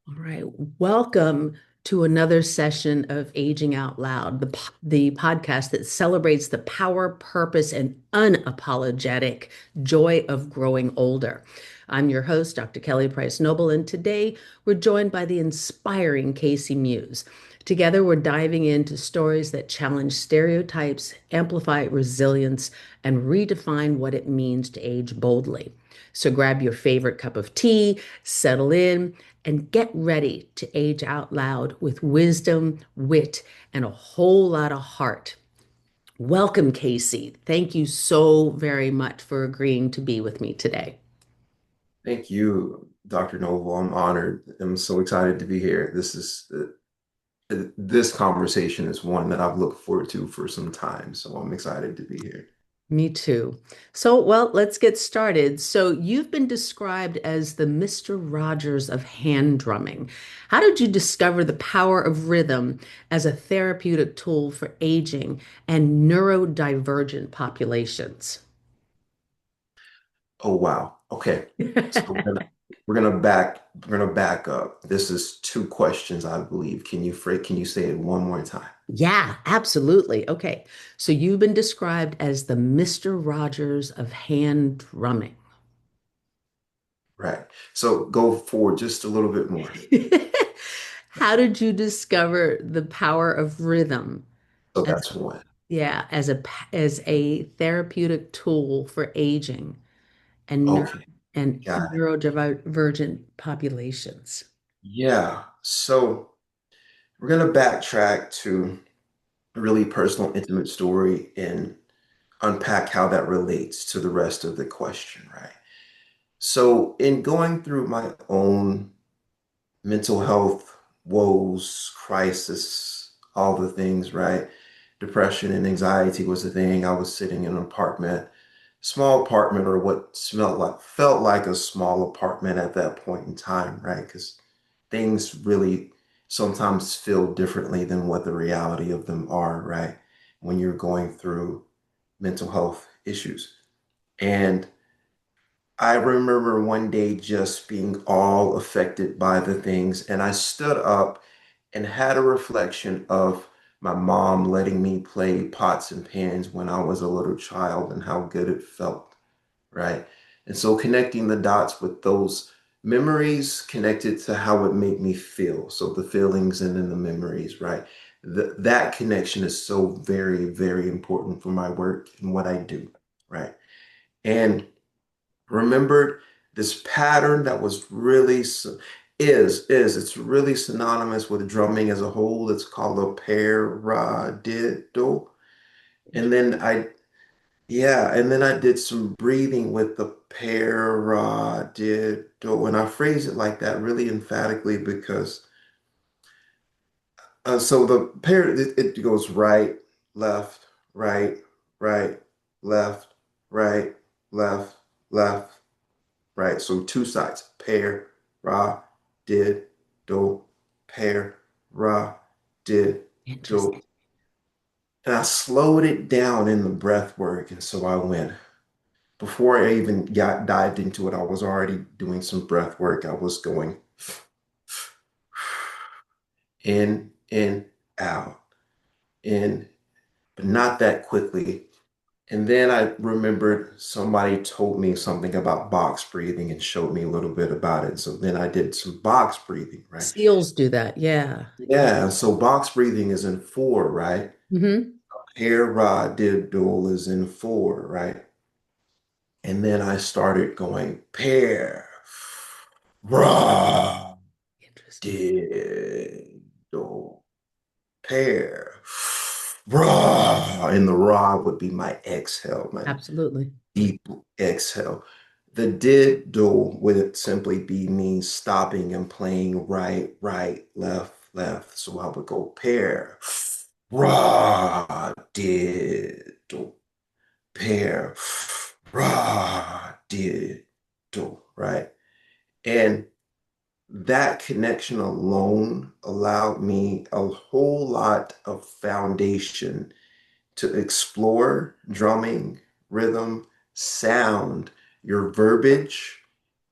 All right. Welcome to another session of Aging Out Loud, the podcast that celebrates the power, purpose, and unapologetic joy of growing older. I'm your host, Dr. Kelly Price Noble, and today we're joined by the inspiring Casey Muse. Together, we're diving into stories that challenge stereotypes, amplify resilience, and redefine what it means to age boldly. So grab your favorite cup of tea, settle in, and get ready to age out loud with wisdom, wit, and a whole lot of heart. Welcome, Casey. Thank you so very much for agreeing to be with me today. Thank you, Dr. Noble. I'm honored. I'm so excited to be here. This conversation is one that I've looked forward to for some time, so I'm excited to be here. Me too. So, well, let's get started. So, you've been described as the Mr. Rogers of hand drumming. How did you discover the power of rhythm as a therapeutic tool for aging and neurodivergent populations? Oh wow. Okay. So we're gonna back up. This is two questions, I believe. Can you say it one more time? Yeah, absolutely. Okay. So you've been described as the Mr. Rogers of hand drumming. Right. So go forward just a little bit more. How did you discover the power of rhythm So as that's one. yeah, as a therapeutic tool for aging and Okay. Got it. neurodivergent populations? Yeah. So we're gonna backtrack to a really personal, intimate story and unpack how that relates to the rest of the question, right? So, in going through my own mental health woes, crisis, all the things, right? Depression and anxiety was the thing. I was sitting in an apartment, small apartment, or what felt like a small apartment at that point in time, right? Because things really sometimes feel differently than what the reality of them are, right? When you're going through mental health issues. And I remember one day just being all affected by the things, and I stood up and had a reflection of my mom letting me play pots and pans when I was a little child and how good it felt, right? And so connecting the dots with those memories connected to how it made me feel. So the feelings and then the memories, right? That connection is so very, very important for my work and what I do, right? And remembered this pattern that was really it's really synonymous with drumming as a whole. It's called a paradiddle. And then I did some breathing with the paradiddle, and I phrase it like that really emphatically because so the it goes right, left, right, right, left, right, left, left, right? So two sides. Pair, ra, did, do, pair, ra, did, Interesting. do. And I slowed it down in the breath work. And so I went, before I even got dived into it, I was already doing some breath work. I was going in, out, in, but not that quickly. And then I remembered somebody told me something about box breathing and showed me a little bit about it. So then I did some box breathing, right? Seals do that. Yeah. Yeah, so box breathing is in four, right? Hmm. Air rod did dual is in four, right? And then I started going pair, ra, Interesting. did, do, pair, ra. And the ra would be my exhale, my Absolutely. deep exhale. The did do would simply be me stopping and playing right, right, left, left. So I would go pair, ra, did do, pair, ra, did do, right? And that connection alone allowed me a whole lot of foundation to explore drumming, rhythm, sound, your verbiage,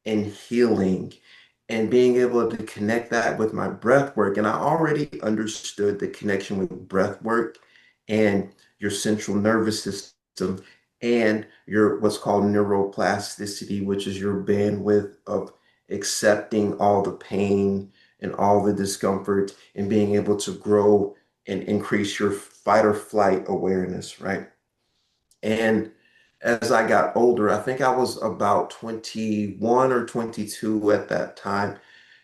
and healing. and being able to connect that with my breath work. And I already understood the connection with breath work and your central nervous system and your what's called neuroplasticity, which is your bandwidth of accepting all the pain and all the discomfort and being able to grow and increase your fight or flight awareness, right? And as I got older, I think I was about 21 or 22 at that time.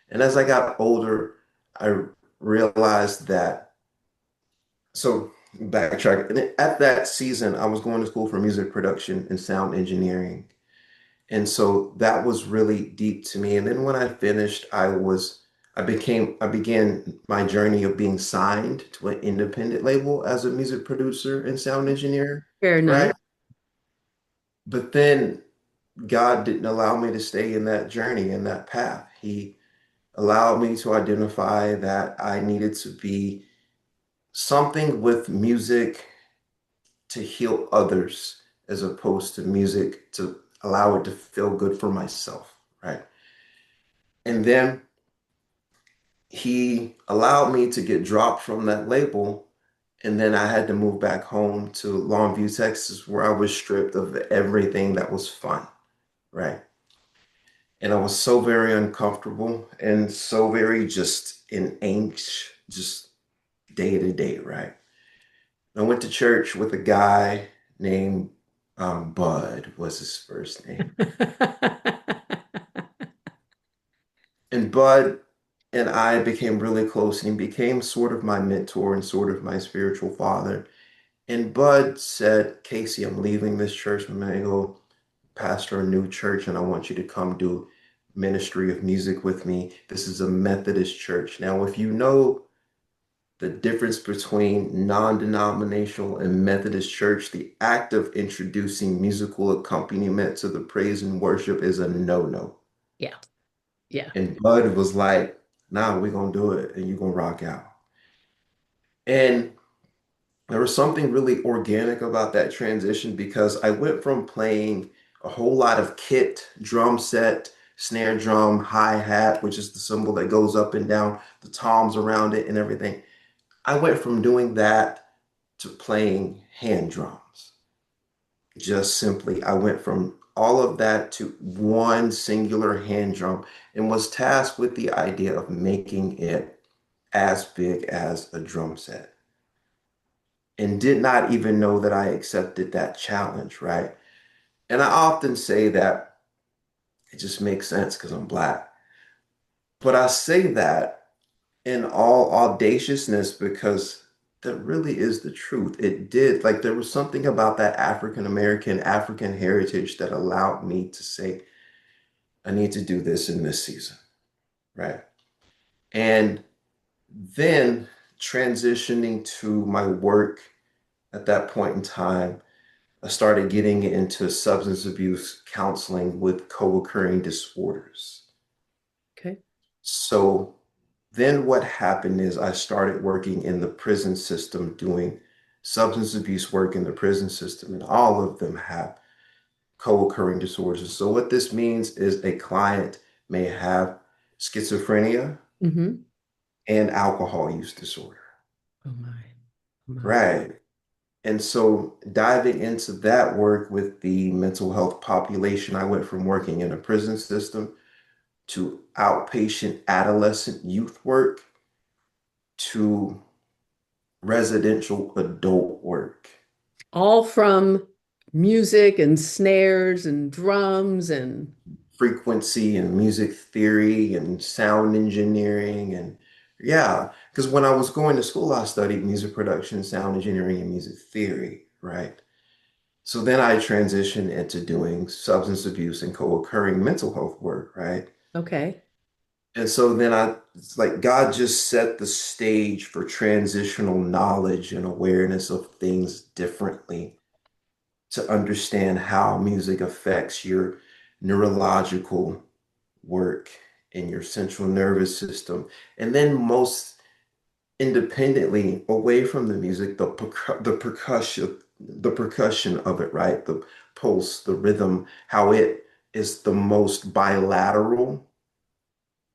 And as I got older, I realized that, so backtrack, and at that season, I was going to school for music production and sound engineering. And so that was really deep to me. And then when I finished, I began my journey of being signed to an independent label as a music producer and sound engineer, Very nice. right? But then God didn't allow me to stay in that journey, in that path. He allowed me to identify that I needed to be something with music to heal others as opposed to music to allow it to feel good for myself, right? And then he allowed me to get dropped from that label. And then I had to move back home to Longview, Texas, where I was stripped of everything that was fun, right? And I was so very uncomfortable and so very just in angst, just day to day, right? I went to church with a guy named Bud was his first name. And Bud and I became really close and he became sort of my mentor and sort of my spiritual father. And Bud said, Casey, I'm leaving this church. I'm going to go pastor a new church and I want you to come do ministry of music with me. This is a Methodist church. Now, if you know the difference between non-denominational and Methodist church, the act of introducing musical accompaniment to the praise and worship is a no-no. Yeah. Yeah. And Bud was like, nah, we're gonna do it and you're gonna rock out. And there was something really organic about that transition because I went from playing a whole lot of kit, drum set, snare drum, hi-hat, which is the cymbal that goes up and down, the toms around it and everything. I went from doing that to playing hand drums. Just simply, I went from all of that to one singular hand drum and was tasked with the idea of making it as big as a drum set and did not even know that I accepted that challenge, right? And I often say that it just makes sense because I'm Black. But I say that in all audaciousness because that really is the truth. It did, like, there was something about that African American, African heritage that allowed me to say, I need to do this in this season, right? And then transitioning to my work at that point in time, I started getting into substance abuse counseling with co-occurring disorders. Okay. So then what happened is I started working in the prison system doing substance abuse work in the prison system, and all of them have co-occurring disorders. So what this means is a client may have schizophrenia Mm-hmm. and alcohol use disorder. Oh my. Oh my. Right. And so diving into that work with the mental health population, I went from working in a prison system to outpatient adolescent youth work to residential adult work. All from music and snares and drums and Frequency and music theory and sound engineering. And yeah, because when I was going to school, I studied music production, sound engineering, and music theory, right? So then I transitioned into doing substance abuse and co-occurring mental health work, right? okay. And so then it's like God just set the stage for transitional knowledge and awareness of things differently to understand how music affects your neurological work in your central nervous system. And then most independently away from the music, the percussion of it, right? The pulse, the rhythm, how it is the most bilateral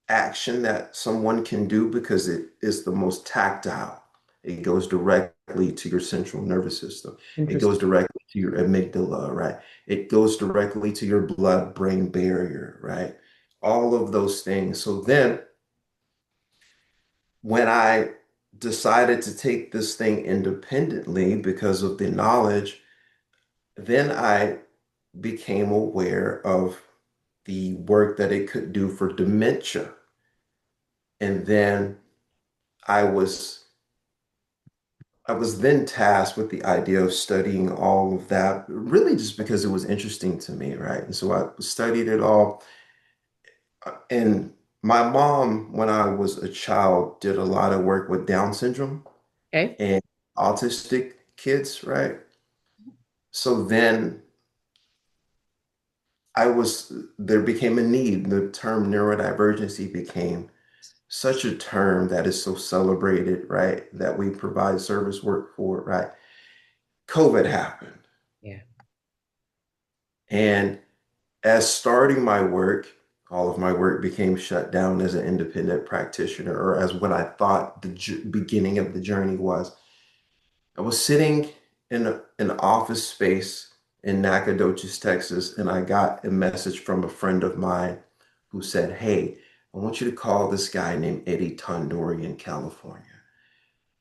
action that someone can do because it is the most tactile. It goes directly to your central nervous system. It goes Interesting. directly to your amygdala, right? It goes directly to your blood-brain barrier, right? All of those things. So then when I decided to take this thing independently because of the knowledge, then I became aware of the work that it could do for dementia. And then I was I was then tasked with the idea of studying all of that, really just because it was interesting to me, right? And so I studied it all. And my mom, when I was a child, did a lot of work with Down syndrome Okay. and autistic kids, right? So then there became a need. The term neurodivergency became such a term that is so celebrated, right? That we provide service work for, right? COVID happened. Yeah. And as starting my work, all of my work became shut down as an independent practitioner, or as what I thought the beginning of the journey was. I was sitting in an office space in Nacogdoches, Texas, and I got a message from a friend of mine who said, "Hey, I want you to call this guy named Eddie Tondori in California."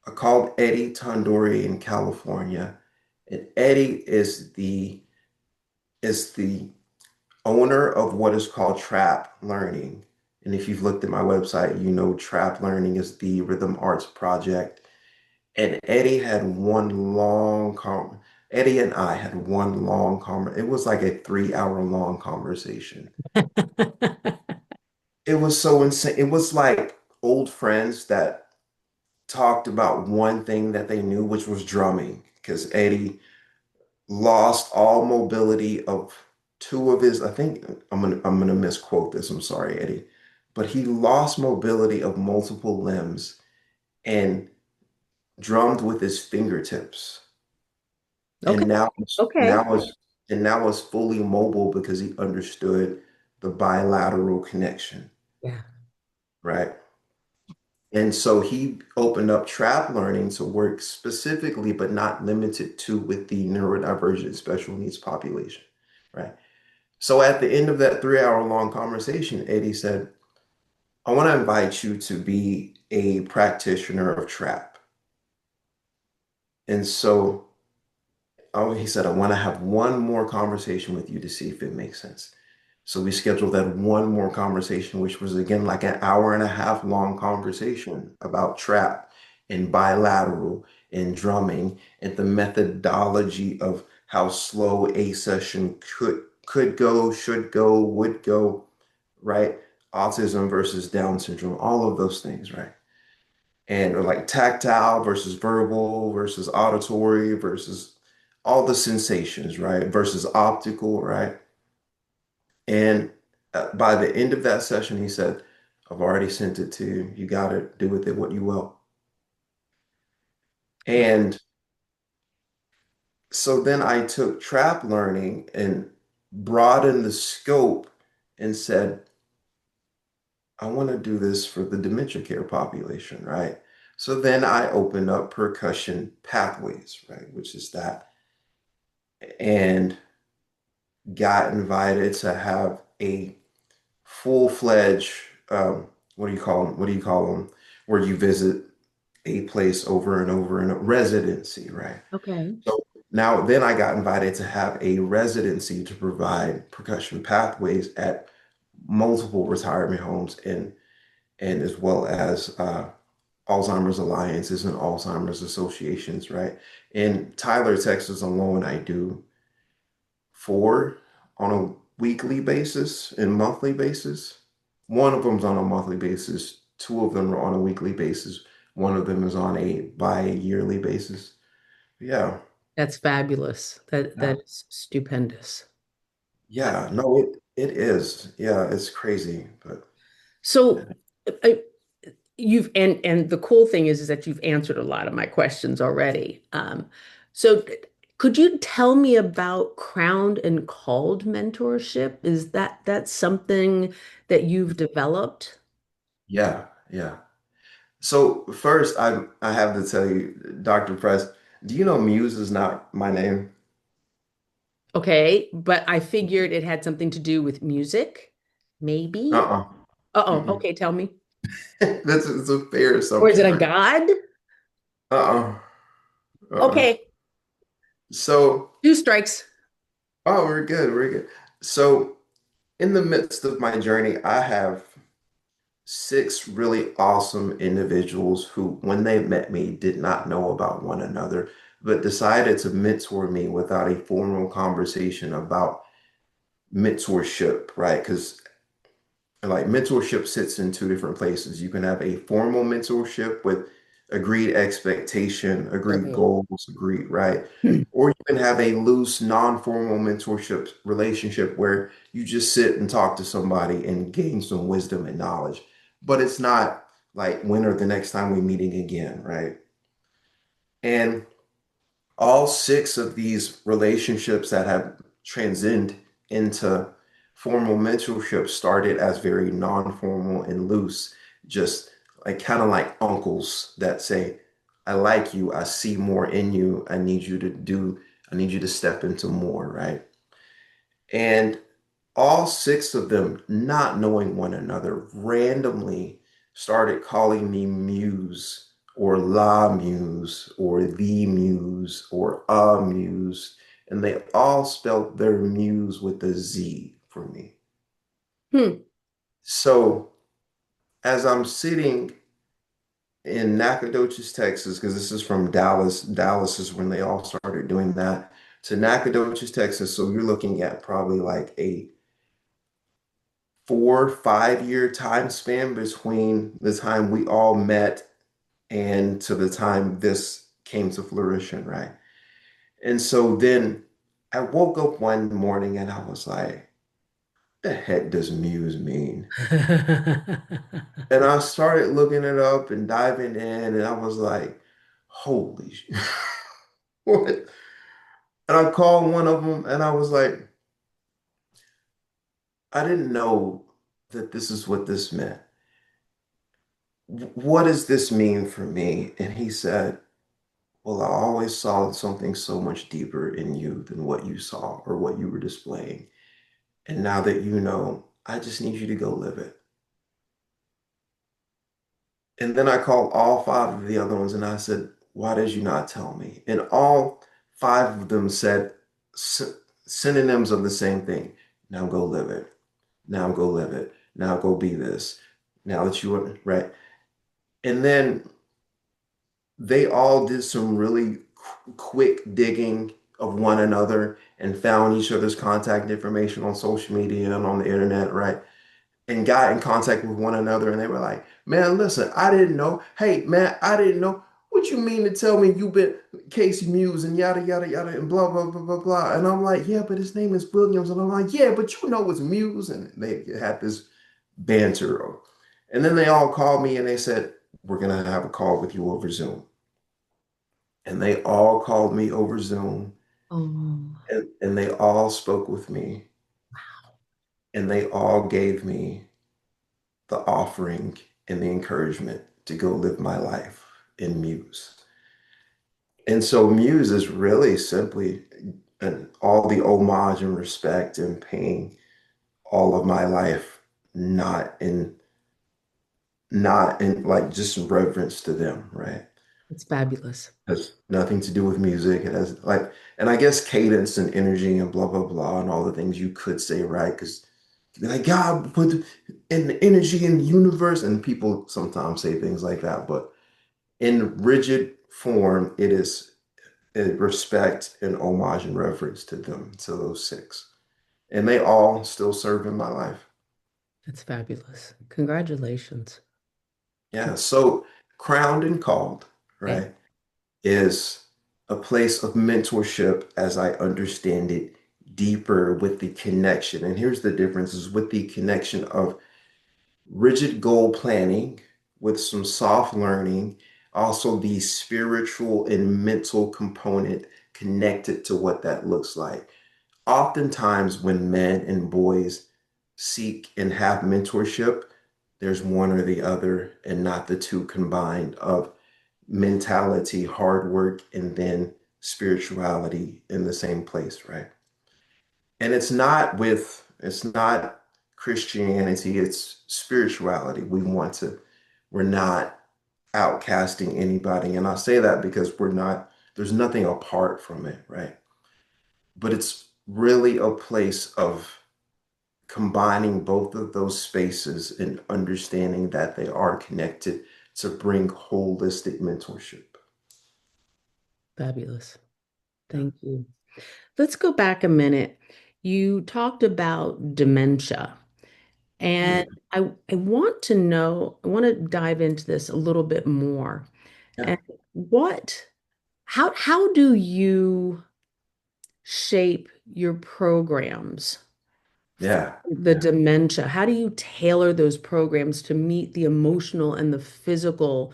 I called Eddie Tondori in California, and Eddie is the owner of what is called trap learning. And if you've looked at my website, you know trap learning is the rhythm arts project. And Eddie and I had one long conversation. It was like a 3 hour long conversation. It was so insane. It was like old friends that talked about one thing that they knew, which was drumming, because Eddie lost all mobility of two of his, I think I'm gonna misquote this. I'm sorry, Eddie. But he lost mobility of multiple limbs and drummed with his fingertips. Okay. And now Okay. now is and now is fully mobile because he understood the bilateral connection, Yeah. right? And so he opened up trap learning to work specifically, but not limited to, with the neurodivergent special needs population, right? So at the end of that 3 hour long conversation, Eddie said, "I want to invite you to be a practitioner of trap." And so he said, "I want to have one more conversation with you to see if it makes sense." So we scheduled that one more conversation, which was again like an hour and a half long conversation about trap and bilateral and drumming and the methodology of how slow a session could go, should go, would go, right? Autism versus Down syndrome, all of those things, right? And or like tactile versus verbal versus auditory versus all the sensations, right? Versus optical, right? And by the end of that session, he said, "I've already sent it to you. You got to do with it what you will." And so then I took trap learning and broadened the scope and said, "I want to do this for the dementia care population, right?" So then I opened up percussion pathways, right, which is that, and got invited to have a full-fledged, what do you call them? What do you call them? Where you visit a place over and over in a residency, right? Okay. So now then I got invited to have a residency to provide percussion pathways at multiple retirement homes and as well as Alzheimer's alliances and Alzheimer's associations, right? In Tyler, Texas alone, I do four on a weekly basis and monthly basis. One of them's on a monthly basis. Two of them are on a weekly basis. One of them is on a bi-yearly basis. Yeah. That's fabulous. That Yeah. that is stupendous. Yeah. No, it is. Yeah, it's crazy. But So I, and the cool thing is that you've answered a lot of my questions already. So could you tell me about crowned and called mentorship? Is that's something that you've developed? Yeah, yeah. So first, I have to tell you, Dr. Press, do you know Muse is not my name? Okay, but I figured it had something to do with music, maybe. Uh-uh. Uh-oh, Mm-mm. okay, tell me. That's it's a fair Or is it assumption, a right? god? Uh-uh. Uh-uh. Okay, So, two strikes. oh, we're good. We're good. So, in the midst of my journey, I have six really awesome individuals who, when they met me, did not know about one another, but decided to mentor me without a formal conversation about mentorship, right? Because like mentorship sits in two different places. You can have a formal mentorship with agreed expectation, agreed Okay. goals, agreed, right? Or you can have a loose, non-formal mentorship relationship where you just sit and talk to somebody and gain some wisdom and knowledge. But it's not like when or the next time we're meeting again, right? And all six of these relationships that have transcended into formal mentorship started as very non-formal and loose, just like kind of like uncles that say, I like you, I see more in you, I need you to step into more, right? And all six of them, not knowing one another, randomly started calling me Muse or La Muse or The Muse or A Muse. And they all spelled their muse with a Z for me. Hmm. So as I'm sitting in Nacogdoches, Texas, because this is from Dallas, Dallas is when they all started doing that, to Nacogdoches, Texas. So you're looking at probably like a 4, 5 year time span between the time we all met and to the time this came to fruition, right? And so then I woke up one morning and I was like, the heck does Muse mean? And I started looking it up and diving in, and I was like, holy what? And I called one of them and I was like, I didn't know that this is what this meant. What does this mean for me? And he said, well, I always saw something so much deeper in you than what you saw or what you were displaying. And now that you know, I just need you to go live it. And then I called all five of the other ones and I said, why did you not tell me? And all five of them said synonyms of the same thing. Now go live it. Now go live it. Now go be this. Now that you are right. And then they all did some really quick digging of one another and found each other's contact information on social media and on the internet, right? And got in contact with one another. And they were like, man, listen, I didn't know. Hey, man, I didn't know. What you mean to tell me you've been Casey Muse and yada, yada, yada, and blah, blah, blah, blah, blah. And I'm like, yeah, but his name is Williams. And I'm like, yeah, but you know it's Muse. And they had this banter. And then they all called me and they said, we're going to have a call with you over Zoom. And they all called me over Zoom Oh, and they all spoke with me and they all gave me the offering and the encouragement to go live my life in Muse. And so Muse is really simply all the homage and respect and paying all of my life, not in like just reverence to them, right? it's fabulous. Has nothing to do with music. It has like, and I guess cadence and energy and blah blah blah and all the things you could say, right? Because like God put in the energy in the universe, and people sometimes say things like that, but in rigid form, it is a respect and homage and reverence to them, to those six, and they all still serve in my life. That's fabulous. Congratulations. Yeah, so crowned and called, Okay. right? Is a place of mentorship as I understand it, deeper with the connection. And here's the difference is with the connection of rigid goal planning with some soft learning, also the spiritual and mental component connected to what that looks like. Oftentimes when men and boys seek and have mentorship, there's one or the other and not the two combined of mentality, hard work, and then spirituality in the same place, right? And it's not Christianity, it's spirituality. We're not outcasting anybody. And I say that because there's nothing apart from it, right? But it's really a place of combining both of those spaces and understanding that they are connected to bring holistic mentorship. Fabulous. Yeah. Thank you. Let's go back a minute. You talked about dementia, and Hmm. I want to know, I want to dive into this a little bit more. Yeah. And what, how do you shape your programs for Yeah. the Yeah. dementia? How do you tailor those programs to meet the emotional and the physical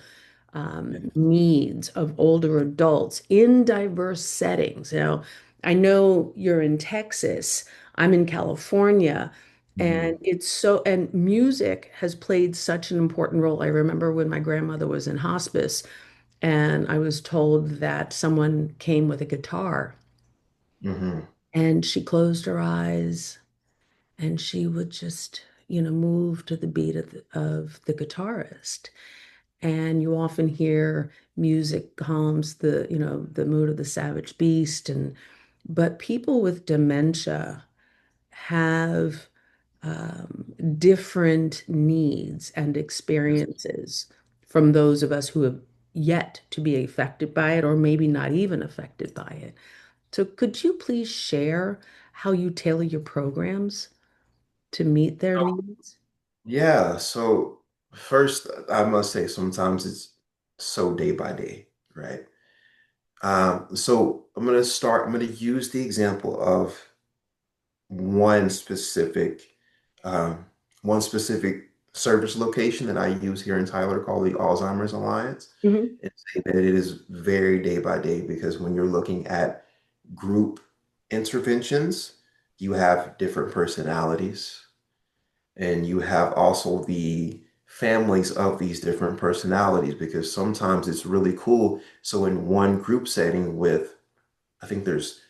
Yeah. needs of older adults in diverse settings? Now, I know you're in Texas, I'm in California, and Mhm. and music has played such an important role. I remember when my grandmother was in hospice, and I was told that someone came with a guitar, Mhm. and she closed her eyes and she would just, move to the beat of the guitarist. And you often hear music calms the mood of the savage beast. But people with dementia have different needs and Yes. experiences from those of us who have yet to be affected by it, or maybe not even affected by it. So could you please share how you tailor your programs to meet their needs? Yeah. So first, I must say sometimes it's so day by day, right? So I'm gonna use the example of one specific, um, one specific service location that I use here in Tyler called the Alzheimer's Alliance, Hmm. and say that it is very day by day because when you're looking at group interventions, you have different personalities, and you have also the families of these different personalities because sometimes it's really cool. So in one group setting with, I think there's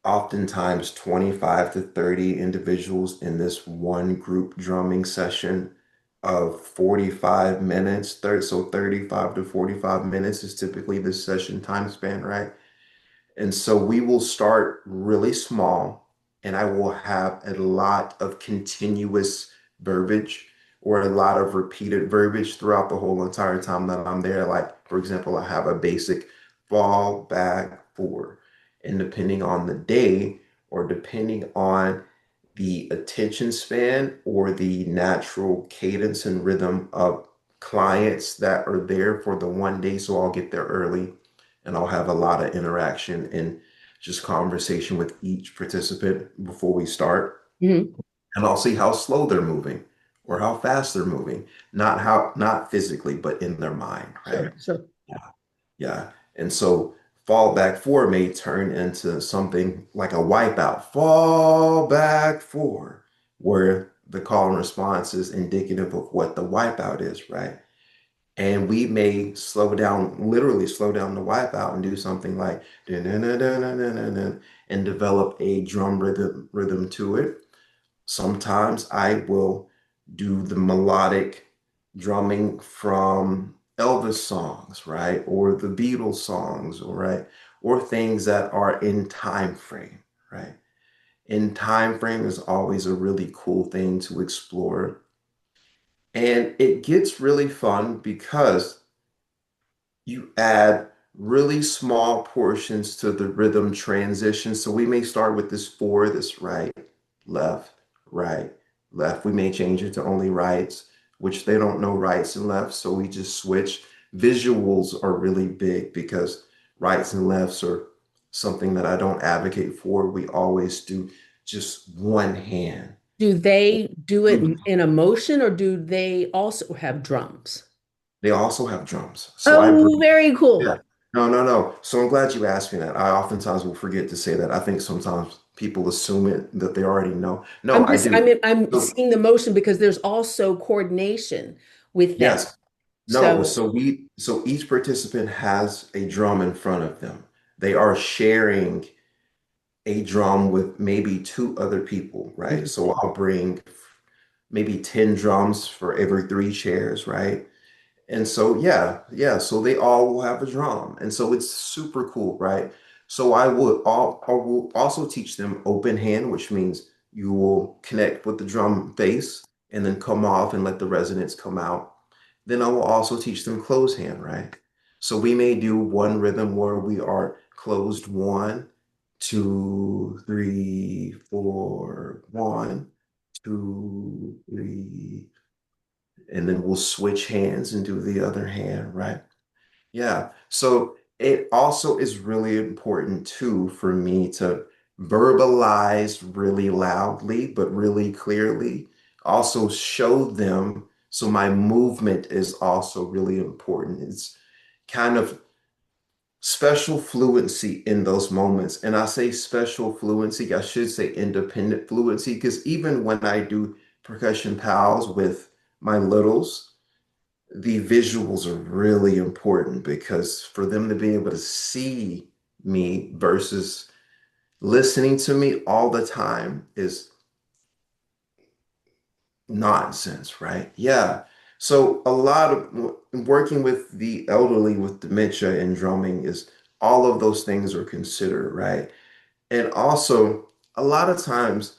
oftentimes 25 to 30 individuals in this one group drumming session of 45 minutes, 30, so 35 to 45 minutes is typically the session time span, right? And so we will start really small, and I will have a lot of continuous verbiage or a lot of repeated verbiage throughout the whole entire time that I'm there. Like, for example, I have a basic fall back four, and depending on the day or depending on the attention span or the natural cadence and rhythm of clients that are there for the one day, so I'll get there early and I'll have a lot of interaction and just conversation with each participant before we start. Hmm. And I'll see how slow they're moving or how fast they're moving, not physically, but in their mind, right? Sure, sure. Yeah. Yeah. And so fall back four may turn into something like a wipeout. Fall back four, where the call and response is indicative of what the wipeout is, right? And we may slow down, literally slow down the wipeout and do something like "dun-dun-dun-dun-dun-dun-dun," and develop a drum rhythm to it. Sometimes I will do the melodic drumming from Elvis songs, right? Or the Beatles songs, or right? Or things that are in time frame, right? In time frame is always a really cool thing to explore. And it gets really fun because you add really small portions to the rhythm transition. So we may start with this four, this left, right, left. We may change it to only rights, which they don't know rights and lefts. So we just switch. Visuals are really big because rights and lefts are something that I don't advocate for. We always do just one hand. Do they do it in a motion, or do they also have drums? They also have drums. So I Oh, bring very cool. Yeah. No, no, no. So I'm glad you asked me that. I oftentimes will forget to say that. I think sometimes people assume it that they already know. No, I I do. mean, I'm So, seeing the motion because there's also coordination with them. yes. No, So, so each participant has a drum in front of them. They are sharing a drum with maybe two other people, right? So mhm. I'll bring maybe 10 drums for every three chairs, right? And so, yeah, so they all will have a drum. And so it's super cool, right? So I will also teach them open hand, which means you will connect with the drum bass and then come off and let the resonance come out. Then I will also teach them closed hand, right? So we may do one rhythm where we are closed one, two, three, four, one, two, three, and then we'll switch hands and do the other hand, right? Yeah. So it also is really important too for me to verbalize really loudly, but really clearly. Also show them. So my movement is also really important. It's kind of special fluency in those moments. And I say special fluency, I should say independent fluency, because even when I do percussion pals with my littles, the visuals are really important because for them to be able to see me versus listening to me all the time is nonsense, right? Yeah. So a lot of working with the elderly with dementia and drumming is all of those things are considered, right? And also a lot of times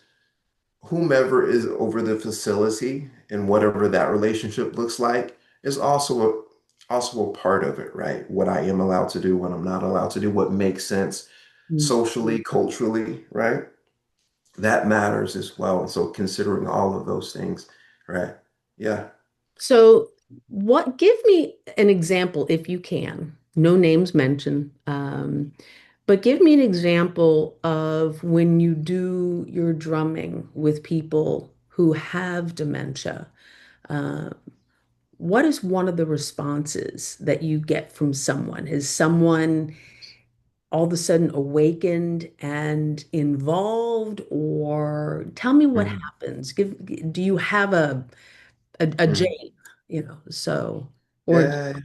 whomever is over the facility and whatever that relationship looks like is also a part of it, right? What I am allowed to do, what I'm not allowed to do, what makes sense socially, culturally, right? That matters as well. And so considering all of those things, right? Yeah. So, what, give me an example if you can, no names mentioned, but give me an example of when you do your drumming with people who have dementia. Uh, what is one of the responses that you get from someone? Is someone all of a sudden awakened and involved, or tell me what Mhm. happens? Do you have a Mhm. Jane, so, or, Yeah.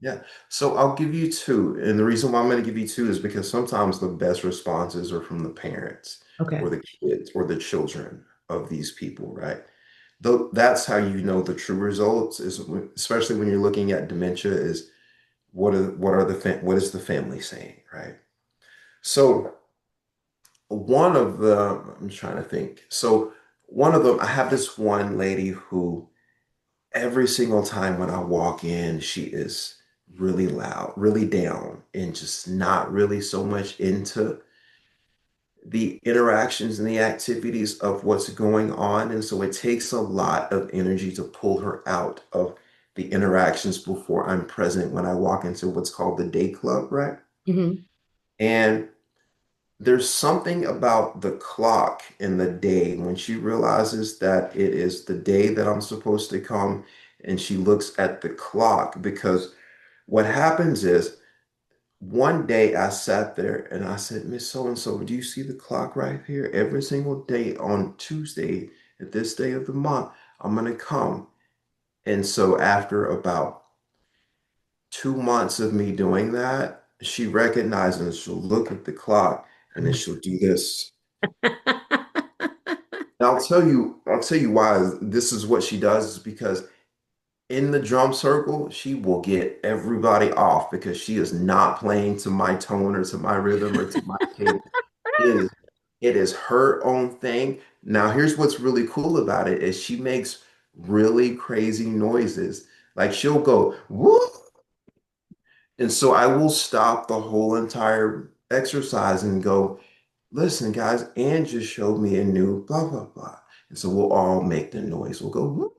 Yeah. So I'll give you two. And the reason why I'm going to give you two is because sometimes the best responses are from the parents okay. or the kids or the children of these people, right? Though that's how you know the true results is especially when you're looking at dementia is what is the family saying, right? So one of them, I'm trying to think. So one of them, I have this one lady who every single time when I walk in, she is really loud, really down, and just not really so much into the interactions and the activities of what's going on. And so it takes a lot of energy to pull her out of the interactions before I'm present when I walk into what's called the day club, right? Mhm. And there's something about the clock in the day when she realizes that it is the day that I'm supposed to come and she looks at the clock because what happens is one day I sat there and I said, Miss So and so, do you see the clock right here? Every single day on Tuesday, at this day of the month, I'm going to come. And so after about 2 months of me doing that, she recognizes and she'll look at the clock and then she'll do this. And I'll tell you why this is what she does is because in the drum circle, she will get everybody off because she is not playing to my tone or to my rhythm or to my cadence. It is, it is her own thing. Now, here's what's really cool about it is she makes really crazy noises. Like she'll go, whoop. And so I will stop the whole entire exercise and go, listen, guys, Ann just showed me a new blah, blah, blah. And so we'll all make the noise. We'll go whoop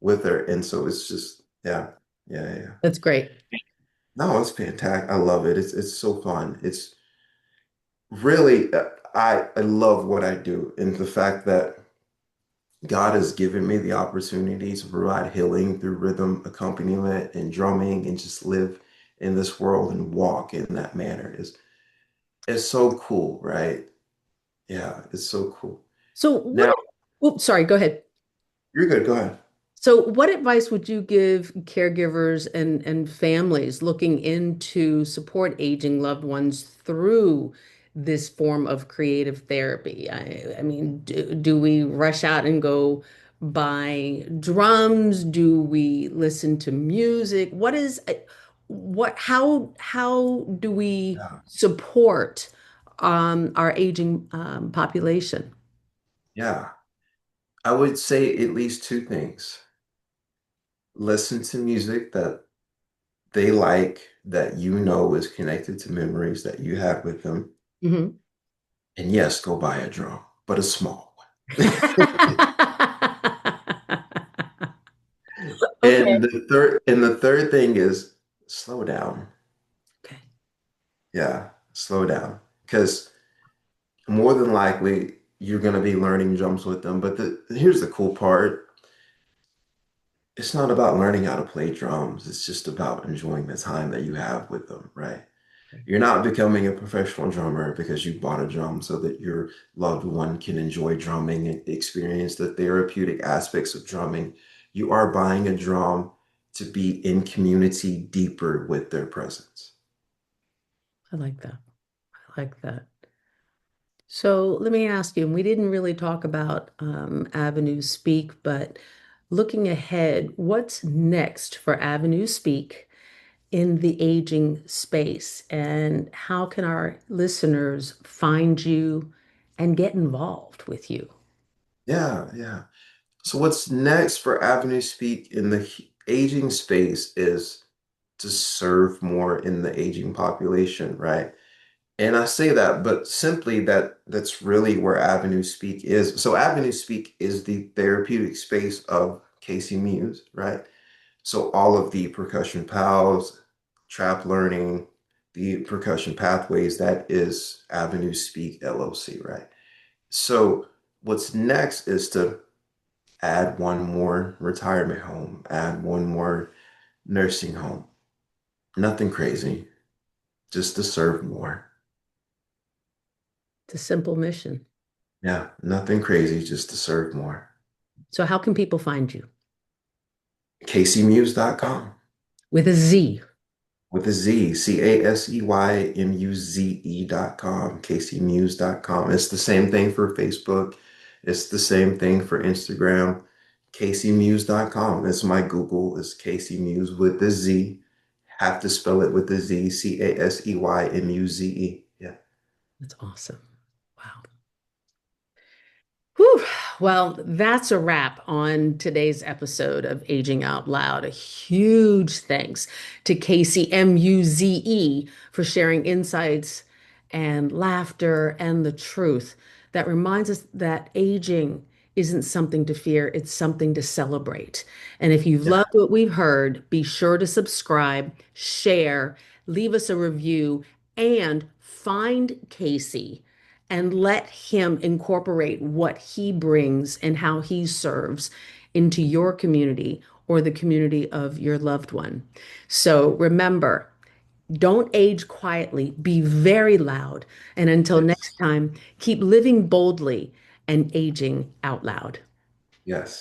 with her. And so it's just, yeah. That's great. No, it's fantastic. I love it. It's so fun. It's really, I love what I do. And the fact that God has given me the opportunity to provide healing through rhythm accompaniment and drumming and just live in this world and walk in that manner is It's so cool, right? Yeah, it's so cool. So what, Now, oops, sorry, go ahead. you're good. Go ahead. So, what advice would you give caregivers and families looking into support aging loved ones through this form of creative therapy? I mean, do we rush out and go buy drums? Do we listen to music? How do we Yeah. support our aging population? Yeah. I would say at least two things. Listen to music that they like, that you know is connected to memories that you have with them. Mhm. And yes, go buy a drum, but a small one. Okay. And the third thing is slow down. Okay. Yeah, slow down. Because more than likely you're going to be learning drums with them. But here's the cool part. It's not about learning how to play drums. It's just about enjoying the time that you have with them, right? You're not becoming a professional drummer because you bought a drum so that your loved one can enjoy drumming and experience the therapeutic aspects of drumming. You are buying a drum to be in community deeper with their presence. I like that. I like that. So let me ask you, and we didn't really talk about Avenue Speak, but looking ahead, what's next for Avenue Speak in the aging space? And how can our listeners find you and get involved with you? Yeah, yeah. So what's next for Avenue Speak in the aging space is to serve more in the aging population, right? And I say that, but simply that's really where Avenue Speak is. So Avenue Speak is the therapeutic space of Casey Muse, right? So all of the percussion pals, trap learning, the percussion pathways, that is Avenue Speak LLC, right? So what's next is to add one more retirement home, add one more nursing home. Nothing crazy, just to serve more. It's a simple mission. Yeah, nothing crazy, just to serve more. So how can people find you? CaseyMuse.com With a Z. with a Z, CaseyMuze.com, CaseyMuse.com. It's the same thing for Facebook. It's the same thing for Instagram. CaseyMuse.com. It's my Google. It's Casey Muse with the Z. Have to spell it with the Z, CaseyMuze. Yeah. That's awesome. Wow. Whew. Well, that's a wrap on today's episode of Aging Out Loud. A huge thanks to Casey Muze for sharing insights and laughter and the truth that reminds us that aging isn't something to fear, it's something to celebrate. And if you've Yeah. loved what we've heard, be sure to subscribe, share, leave us a review, and find Casey and let him incorporate what he brings and how he serves into your community or the community of your loved one. So remember, don't age quietly, be very loud. And until next Yes. time, keep living boldly and aging out loud. Yes.